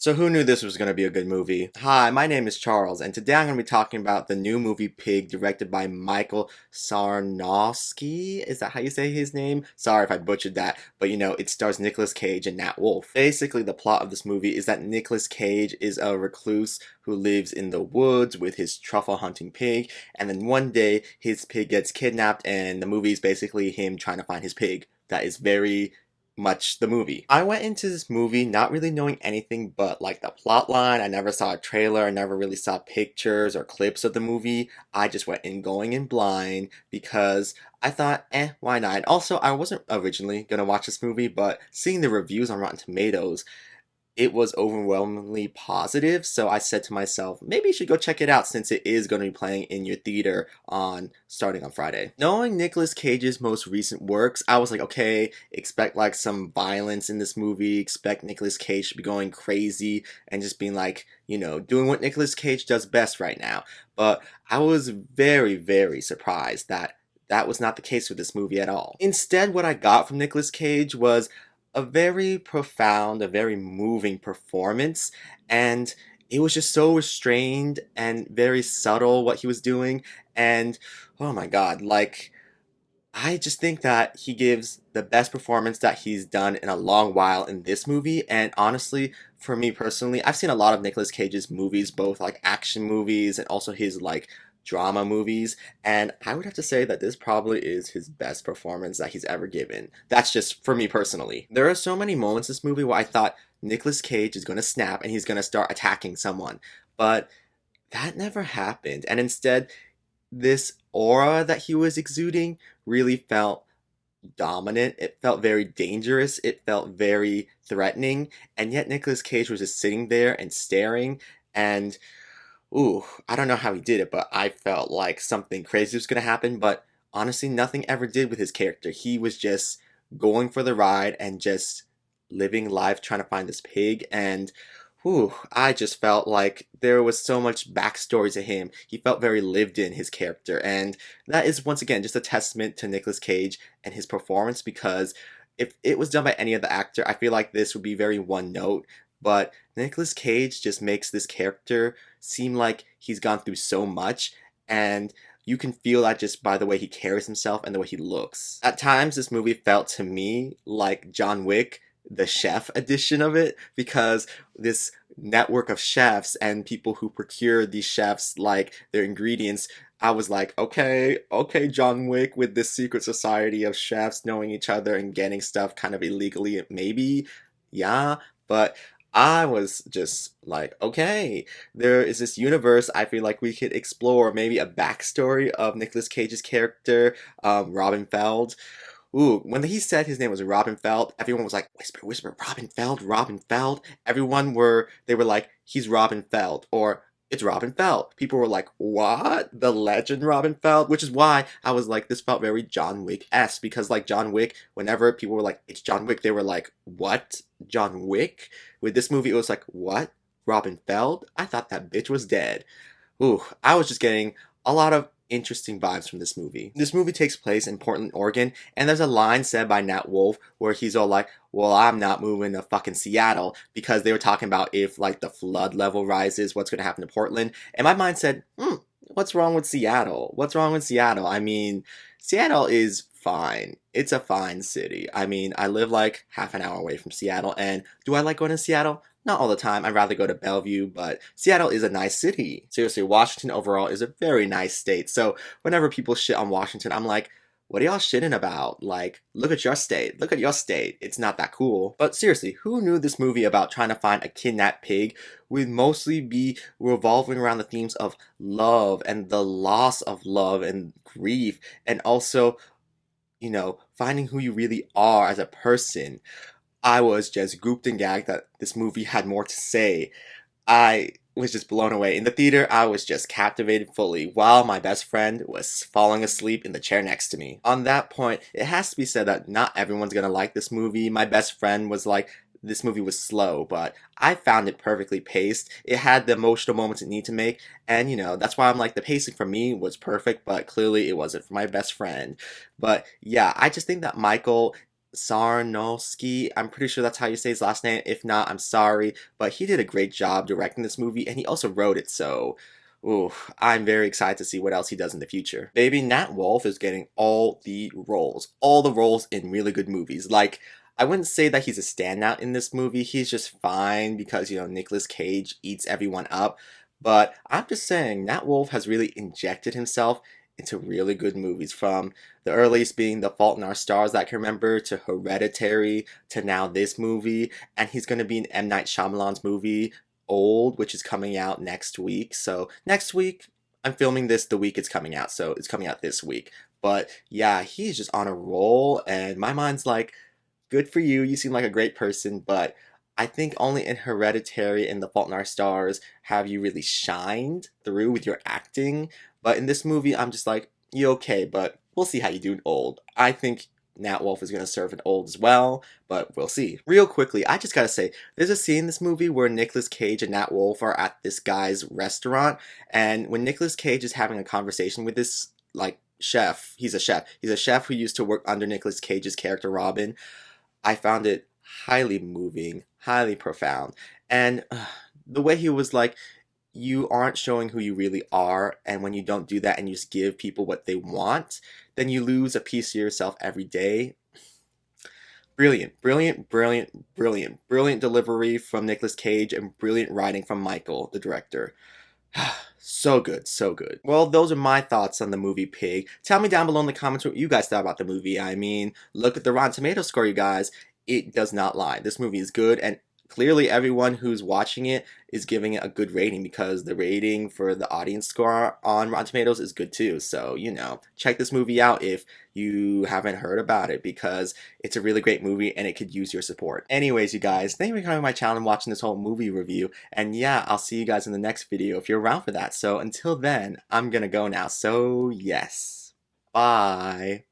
So who knew this was going to be a good movie? Hi, my name is Charles, and today I'm going to be talking about the new movie Pig, directed by Michael Sarnowski. Is that how you say his name? Sorry if I butchered that, but it stars Nicolas Cage and Nat Wolff. Basically, the plot of this movie is that Nicolas Cage is a recluse who lives in the woods with his truffle hunting pig, and then one day his pig gets kidnapped, and the movie is basically him trying to find his pig. That is very much the movie. I went into this movie not really knowing anything but like the plot line. I never saw a trailer, I never really saw pictures or clips of the movie. I just went in going in blind because I thought, why not? And also, I wasn't originally gonna watch this movie, but seeing the reviews on Rotten Tomatoes, it was overwhelmingly positive, so I said to myself, maybe you should go check it out since it is going to be playing in your theater on starting on Friday. Knowing Nicolas Cage's most recent works, I was like, okay, expect like some violence in this movie, expect Nicolas Cage to be going crazy and just being like, doing what Nicolas Cage does best right now. But I was very, very surprised that that was not the case with this movie at all. Instead, what I got from Nicolas Cage was a very profound, a very moving performance, and it was just so restrained and very subtle what he was doing. And oh my god, like, I just think that he gives the best performance that he's done in a long while in this movie. And honestly, for me personally, I've seen a lot of Nicolas Cage's movies, both like action movies and also his like drama movies, and I would have to say that this probably is his best performance that he's ever given. That's just for me personally. There are so many moments in this movie where I thought Nicolas Cage is going to snap and he's going to start attacking someone, but that never happened. And instead, this aura that he was exuding really felt dominant. It felt very dangerous. It felt very threatening. And yet Nicolas Cage was just sitting there and staring. And ooh, I don't know how he did it, but I felt like something crazy was going to happen. But honestly, nothing ever did with his character. He was just going for the ride and just living life trying to find this pig. And whew, I just felt like there was so much backstory to him. He felt very lived in, his character. And that is, once again, just a testament to Nicolas Cage and his performance, because if it was done by any other actor, I feel like this would be very one note. But Nicolas Cage just makes this character seem like he's gone through so much, and you can feel that just by the way he carries himself and the way he looks. At times, this movie felt to me like John Wick, the chef edition of it, because this network of chefs and people who procure these chefs like their ingredients, I was like, okay, John Wick with this secret society of chefs knowing each other and getting stuff kind of illegally, maybe, yeah, but I was just like, okay, there is this universe I feel like we could explore, maybe a backstory of Nicolas Cage's character, Robin Feld. Ooh, when he said his name was Robin Feld, everyone was like, whisper, whisper, Robin Feld, Robin Feld. They were like, he's Robin Feld, or it's Robin Feld. People were like, what? The legend Robin Feld? Which is why I was like, this felt very John Wick-esque, because like John Wick, whenever people were like, it's John Wick, they were like, what? John Wick? With this movie, it was like, what? Robin Feld? I thought that bitch was dead. Ooh, I was just getting a lot of interesting vibes from this movie. This movie takes place in Portland, Oregon, and there's a line said by Nat Wolff where he's all like, well, I'm not moving to fucking Seattle, because they were talking about if like the flood level rises, what's going to happen to Portland. And my mind said, what's wrong with Seattle? What's wrong with Seattle? I mean, Seattle is fine. It's a fine city. I mean, I live like half an hour away from Seattle, and do I like going to Seattle? Not all the time. I'd rather go to Bellevue, but Seattle is a nice city. Seriously, Washington overall is a very nice state. So whenever people shit on Washington, I'm like, what are y'all shitting about? Like, look at your state. Look at your state. It's not that cool. But seriously, who knew this movie about trying to find a kidnapped pig would mostly be revolving around the themes of love and the loss of love and grief, and also, finding who you really are as a person. I was just gooped and gagged that this movie had more to say. I was just blown away. In the theater, I was just captivated fully while my best friend was falling asleep in the chair next to me. On that point, it has to be said that not everyone's gonna like this movie. My best friend was like, this movie was slow, but I found it perfectly paced. It had the emotional moments it needed to make, and that's why I'm like, the pacing for me was perfect, but clearly it wasn't for my best friend. But yeah, I just think that Michael Sarnowski. I'm pretty sure that's how you say his last name. If not, I'm sorry. But he did a great job directing this movie, and he also wrote it, so ooh, I'm very excited to see what else he does in the future. Baby, Nat Wolff is getting all the roles in really good movies. Like, I wouldn't say that he's a standout in this movie. He's just fine because, Nicolas Cage eats everyone up. But I'm just saying, Nat Wolff has really injected himself into really good movies, from the earliest being The Fault in Our Stars that I can remember, to Hereditary, to now this movie, and he's going to be in M. Night Shyamalan's movie Old, which is coming out next week. So next week, I'm filming this the week it's coming out, so it's coming out this week. But yeah, he's just on a roll, and my mind's like, good for you. You seem like a great person, but I think only in Hereditary and The Fault in Our Stars have you really shined through with your acting. But in this movie, I'm just like, you okay, but we'll see how you do in Old. I think Nat Wolff is going to serve in Old as well, but we'll see. Real quickly, I just gotta say, there's a scene in this movie where Nicolas Cage and Nat Wolff are at this guy's restaurant, and when Nicolas Cage is having a conversation with this, like, chef, he's a chef who used to work under Nicolas Cage's character Robin. I found it highly moving, highly profound. And the way he was like, you aren't showing who you really are, and when you don't do that and you just give people what they want, then you lose a piece of yourself every day. Brilliant, brilliant, brilliant, brilliant, brilliant delivery from Nicolas Cage, and brilliant writing from Michael, the director. So good, so good. Well, those are my thoughts on the movie Pig. Tell me down below in the comments what you guys thought about the movie. I mean, look at the Rotten Tomatoes score, you guys. It does not lie. This movie is good, and clearly everyone who's watching it is giving it a good rating, because the rating for the audience score on Rotten Tomatoes is good too. So, check this movie out if you haven't heard about it, because it's a really great movie and it could use your support. Anyways, you guys, thank you for coming to my channel and watching this whole movie review. And yeah, I'll see you guys in the next video if you're around for that. So until then, I'm gonna go now. So yes, bye.